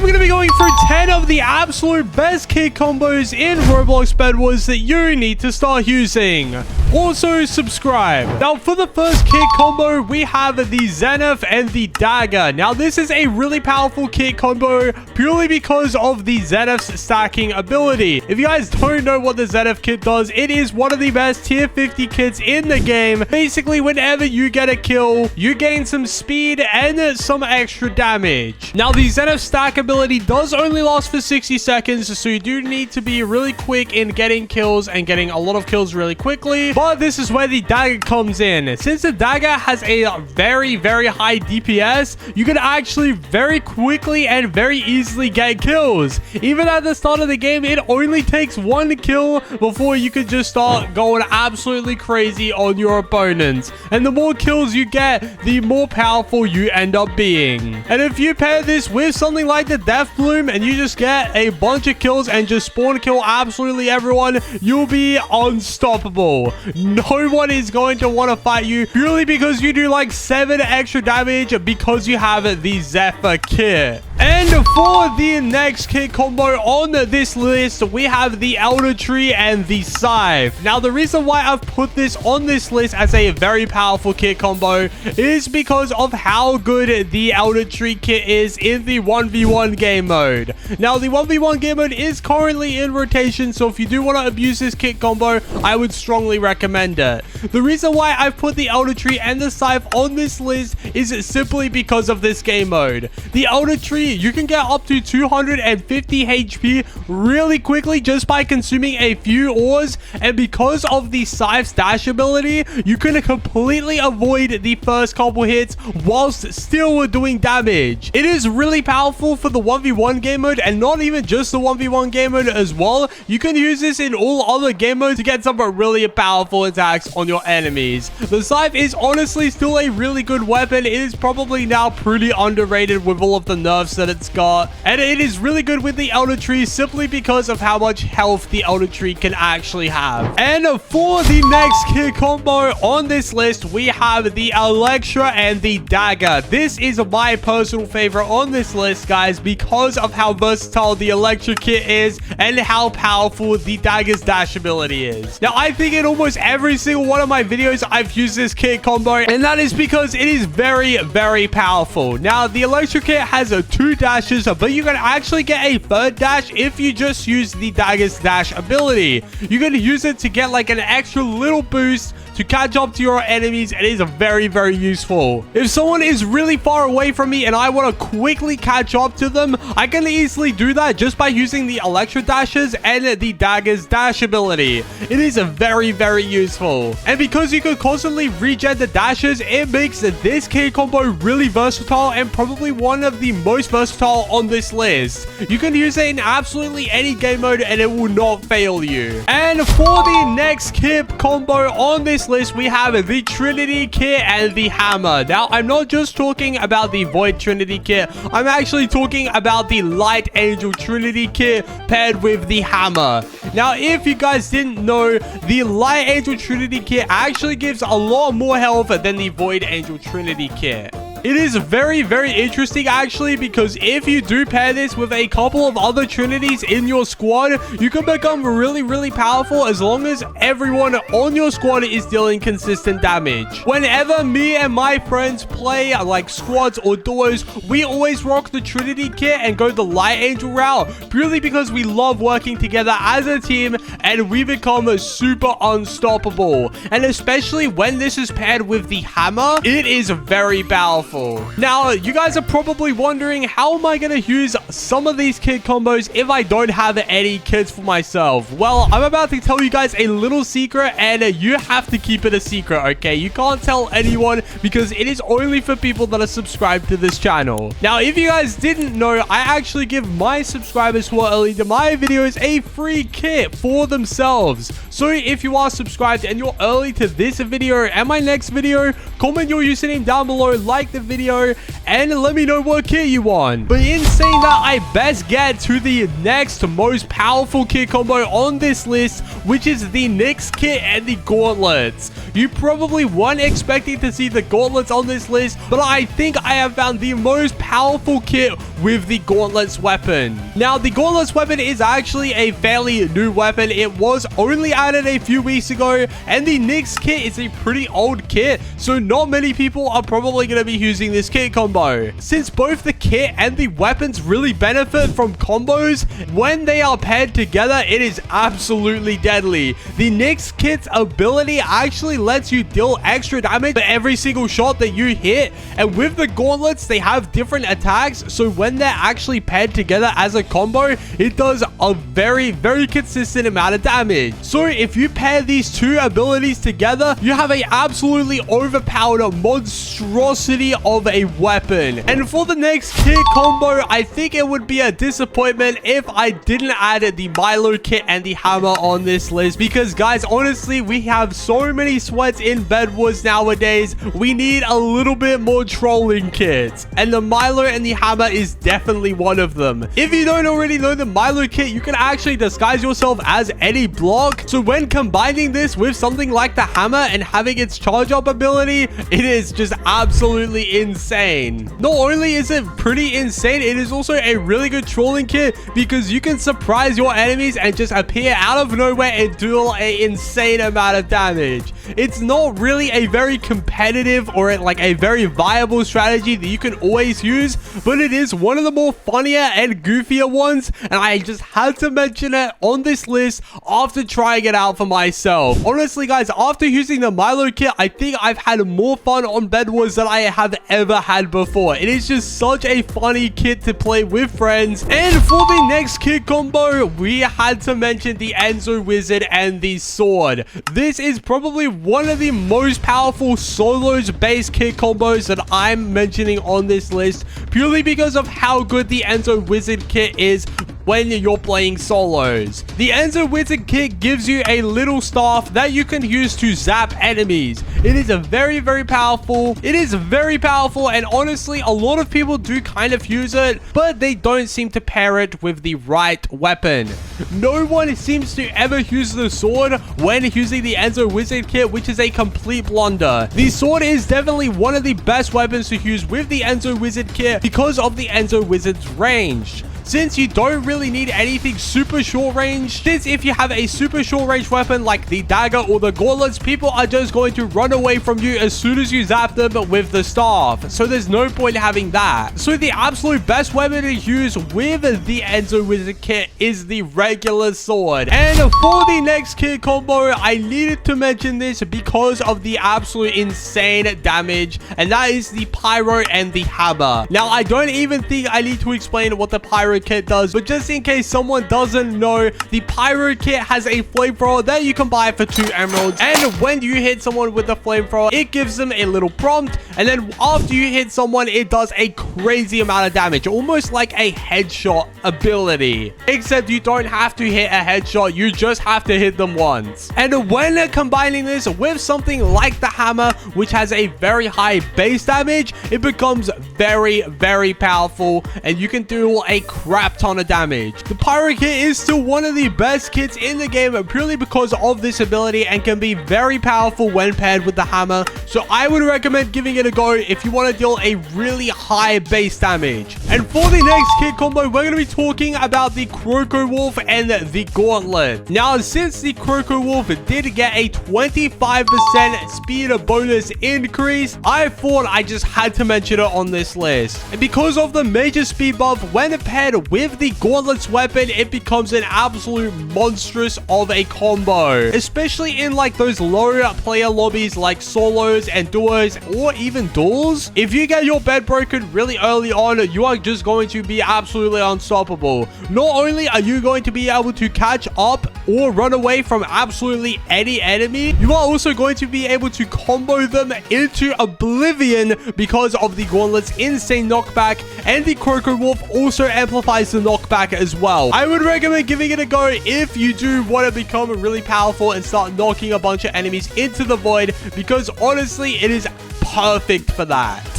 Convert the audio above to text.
I'm going to be going through 10 of the absolute best kit combos in Roblox Bedwars that you need to start using. Also, subscribe. Now, for the first kit combo, we have the Zephyr and the Dagger. Now, this is a really powerful kit combo purely because of the Zephyr's stacking ability. If you guys don't know what the Zephyr kit does, it is one of the best tier 50 kits in the game. Basically, whenever you get a kill, you gain some speed and some extra damage. Now, the Zephyr stack ability does only last for 60 seconds, so you do need to be really quick in getting kills and getting a lot of kills really quickly. But this is where the Dagger comes in. Since the Dagger has a very high DPS, you can actually very quickly and very easily get kills. Even at the start of the game, it only takes one kill before you could just start going absolutely crazy on your opponents. And the more kills you get, the more powerful you end up being. And if you pair this with something like the Death Bloom and you just get a bunch of kills and just spawn kill absolutely everyone, you'll be unstoppable. No one is going to want to fight you purely because you do like 7 extra damage because you have the Zephyr kit. And for the next kit combo on this list, we have the Elder Tree and the Scythe. Now, the reason why I've put this on this list as a very powerful kit combo is because of how good the Elder Tree kit is in the 1v1 game mode. Now, the 1v1 game mode is currently in rotation, so if you do want to abuse this kit combo, I would strongly recommend it. The reason why I've put the Elder Tree and the Scythe on this list is simply because of this game mode. The Elder Tree, you can get up to 250 HP really quickly just by consuming a few ores, and because of the Scythe's dash ability, you can completely avoid the first couple hits whilst still doing damage. It is really powerful for the 1v1 game mode, and not even just the 1v1 game mode as well. You can use this in all other game modes to get some really powerful attacks on your enemies. The Scythe is honestly still a really good weapon. It is probably now pretty underrated with all of the nerfs that it's got, and it is really good with the Elder Tree simply because of how much health the Elder Tree can actually have. And for the next kit combo on this list, we have the Electra and the Dagger. This is my personal favorite on this list, guys, because of how versatile the Electra kit is and how powerful the Dagger's dash ability is. Now, I think in almost every single one of my videos, I've used this kit combo, and that is because it is very powerful. Now, the Electra kit has 2 dashes, but you can actually get a 3rd dash if you just use the Dagger's dash ability. You can use it to get like an extra little boost to catch up to your enemies. It is very useful. If someone is really far away from me and I want to quickly catch up to them, I can easily do that just by using the Electra dashes and the Dagger's dash ability. It is very useful. And because you can constantly regen the dashes, it makes this kit combo really versatile and probably one of the most versatile on this list. You can use it in absolutely any game mode and it will not fail you. And for the next kit combo on this list, we have the Trinity kit and the Hammer. Now, I'm not just talking about the Void Trinity kit. I'm actually talking about the Light Angel Trinity kit paired with the Hammer. Now, if you guys didn't know, the Light Angel Trinity kit actually gives a lot more health than the Void Angel Trinity kit. It is very interesting actually, because if you do pair this with a couple of other Trinities in your squad, you can become really powerful as long as everyone on your squad is dealing consistent damage. Whenever me and my friends play like squads or duos, we always rock the Trinity kit and go the Light Angel route purely because we love working together as a team and we become super unstoppable. And especially when this is paired with the Hammer, it is very powerful. Now, you guys are probably wondering, how am I going to use some of these kit combos if I don't have any kits for myself? Well, I'm about to tell you guys a little secret, and you have to keep it a secret, okay? You can't tell anyone because it is only for people that are subscribed to this channel. Now, if you guys didn't know, I actually give my subscribers who are early to my videos a free kit for themselves. So if you are subscribed and you're early to this video and my next video, comment your username down below, like the video, and let me know what kit you want. But in saying that, I best get to the next most powerful kit combo on this list, which is the Nyx kit and the Gauntlets. You probably weren't expecting to see the Gauntlets on this list, but I think I have found the most powerful kit with the Gauntlets weapon. Now, the Gauntlets weapon is actually a fairly new weapon. It was only added a few weeks ago, and the Nyx kit is a pretty old kit, so not many people are probably going to be using this kit combo. Since both the kit and the weapons really benefit from combos, when they are paired together, it is absolutely deadly. The Nyx kit's ability actually lets you deal extra damage for every single shot that you hit, and with the Gauntlets, they have different attacks, so when they're actually paired together as a combo, it does a very consistent amount of damage. So if you pair these two abilities together, you have a absolutely overpowered monstrosity of a weapon. And for the next kit combo, I think it would be a disappointment if I didn't add the Milo Kit and the Hammer on this list, because guys, honestly, we have so many sweats in Bedwars nowadays. We need a little bit more trolling kits, and the Milo and the Hammer is definitely one of them. If you don't already know the Milo Kit, you can actually disguise yourself as any block, so when combining this with something like the Hammer and having its charge up ability, it is just absolutely insane. Not only is it pretty insane, it is also a really good trolling kit because you can surprise your enemies and just appear out of nowhere and do an insane amount of damage. It's not really a very competitive or like a very viable strategy that you can always use, but it is one of the more funnier and goofier ones, and I just had to mention it on this list after trying it out for myself. Honestly, guys, after using the Milo kit, I think I've had more fun on Bedwars than I have ever had before. It is just such a funny kit to play with friends. And for the next kit combo, we had to mention the Enzo Wizard and the Sword. This is probably one of the most powerful solos based kit combos that I'm mentioning on this list, purely because of how good the Enzo Wizard kit is when you're playing solos. The Enzo Wizard kit gives you a little staff that you can use to zap enemies. It is very powerful. It is very powerful, and honestly, a lot of people do kind of use it, but they don't seem to pair it with the right weapon. No one seems to ever use the sword when using the Enzo Wizard kit, which is a complete blunder. The sword is definitely one of the best weapons to use with the Enzo Wizard kit because of the Enzo Wizard's range. Since you don't really need anything super short range, since if you have a super short range weapon like the dagger or the gauntlets, people are just going to run away from you as soon as you zap them with the staff. So there's no point having that. So the absolute best weapon to use with the Enzo Wizard kit is the regular sword. And for the next kit combo, I needed to mention this because of the absolute insane damage, and that is the Pyro and the Hammer. Now, I don't even think I need to explain what the Pyro kit does, but just in case someone doesn't know, the Pyro kit has a flamethrower that you can buy for 2 emeralds, and when you hit someone with the flamethrower, it gives them a little prompt, and then after you hit someone, it does a crazy amount of damage, almost like a headshot ability, except you don't have to hit a headshot, you just have to hit them once. And when combining this with something like the Hammer, which has a very high base damage, it becomes very powerful, and you can do a crap ton of damage. The Pyro kit is still one of the best kits in the game purely because of this ability, and can be very powerful when paired with the Hammer. So I would recommend giving it a go if you want to deal a really high base damage. And for the next kit combo, we're going to be talking about the Croco Wolf and the Gauntlet. Now, since the Croco Wolf did get a 25% speed bonus increase, I thought I just had to mention it on this list. And because of the major speed buff, when paired with the Gauntlet's weapon, it becomes an absolute monstrous of a combo, especially in like those low player lobbies like solos and duos, or even duels. If you get your bed broken really early on, you are just going to be absolutely unstoppable. Not only are you going to be able to catch up or run away from absolutely any enemy, you are also going to be able to combo them into oblivion because of the Gauntlet's insane knockback, and the Croco Wolf also amplifies the knockback as well. I would recommend giving it a go if you do want to become really powerful and start knocking a bunch of enemies into the void, because honestly, it is perfect for that.